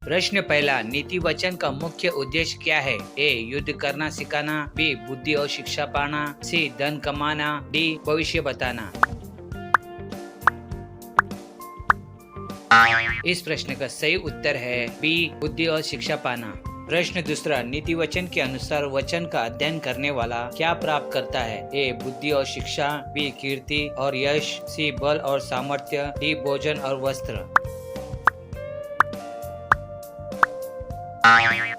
प्रश्न पहला, नीति वचन का मुख्य उद्देश्य क्या है? ए. युद्ध करना सिखाना, बी. बुद्धि और शिक्षा पाना, सी. धन कमाना, डी. भविष्य बताना। इस प्रश्न का सही उत्तर है बी. बुद्धि और शिक्षा पाना। प्रश्न दूसरा, नीति वचन के अनुसार वचन का अध्ययन करने वाला क्या प्राप्त करता है? ए. बुद्धि और शिक्षा, बी. कीर्ति और यश, सी. बल और सामर्थ्य, डी. भोजन और वस्त्र।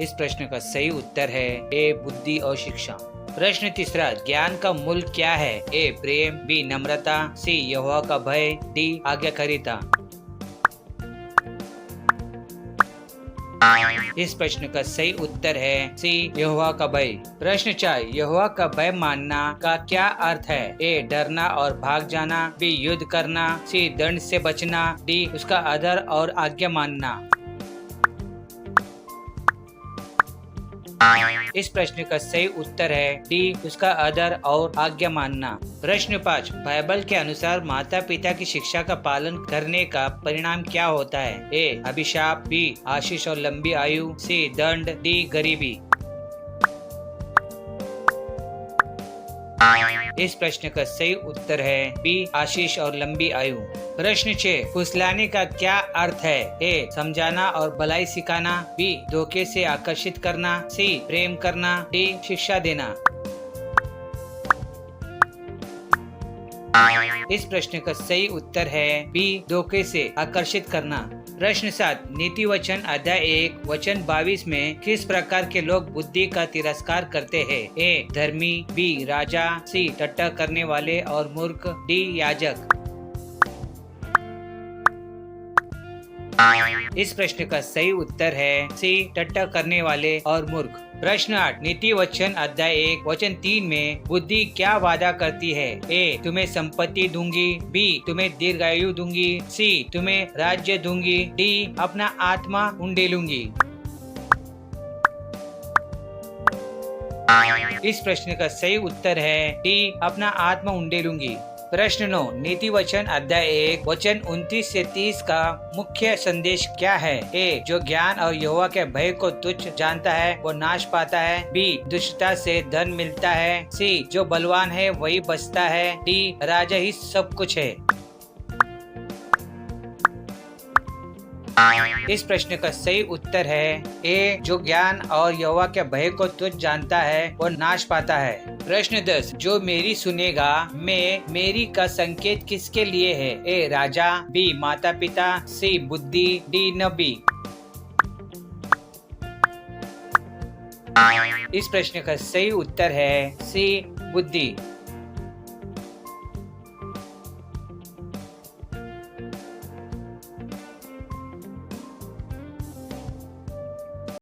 इस प्रश्न का सही उत्तर है ए. बुद्धि और शिक्षा। प्रश्न तीसरा, ज्ञान का मूल क्या है? ए. प्रेम, बी. नम्रता, सी. यहोवा का भय, डी. आज्ञाकारिता। इस प्रश्न का सही उत्तर है सी. यहोवा का भय। प्रश्न 4, यहोवा का भय मानना का क्या अर्थ है? ए. डरना और भाग जाना, बी. युद्ध करना, सी. दंड से बचना, डी. उसका आदर और आज्ञा मानना। इस प्रश्न का सही उत्तर है डी. उसका आदर और आज्ञा मानना। प्रश्न 5, बाइबल के अनुसार माता पिता की शिक्षा का पालन करने का परिणाम क्या होता है? ए. अभिशाप, बी. आशीष और लंबी आयु, सी. दंड, डी. गरीबी। इस प्रश्न का सही उत्तर है बी. आशीष और लंबी आयु। प्रश्न 6, फुसलाने का क्या अर्थ है? ए. समझाना और भलाई सिखाना, बी. धोखे से आकर्षित करना, सी. प्रेम करना, डी. शिक्षा देना। इस प्रश्न का सही उत्तर है बी. धोखे से आकर्षित करना। प्रश्न 7, नीति वचन अध्याय 1 वचन 22 में किस प्रकार के लोग बुद्धि का तिरस्कार करते हैं? ए. धर्मी, बी. राजा, सी. टट्टा करने वाले और मूर्ख, डी. याजक। इस प्रश्न का सही उत्तर है सी. टट्टा करने वाले और मूर्ख। प्रश्न 8, नीति वचन अध्याय 1 वचन 3 में बुद्धि क्या वादा करती है? ए. तुम्हें संपत्ति दूंगी, बी. तुम्हें दीर्घायु दूंगी, सी. तुम्हें राज्य दूंगी, डी. अपना आत्मा उंडेलूंगी। इस प्रश्न का सही उत्तर है डी. अपना आत्मा उंडेलूंगी। प्रश्न 9, नीति वचन अध्याय 1 वचन 29 से 30 का मुख्य संदेश क्या है? ए. जो ज्ञान और यहोवा के भय को तुच्छ जानता है वो नाश पाता है, बी. दुष्टता से धन मिलता है, सी. जो बलवान है वही बचता है, डी. राजा ही सब कुछ है। इस प्रश्न का सही उत्तर है ए. जो ज्ञान और यहोवा के भय को तुच्छ जानता है वो नाश पाता है। प्रश्न 10, जो मेरी सुनेगा मैं मेरी का संकेत किसके लिए है? ए. राजा, बी. माता पिता, सी. बुद्धि, डी. नबी। इस प्रश्न का सही उत्तर है सी. बुद्धि।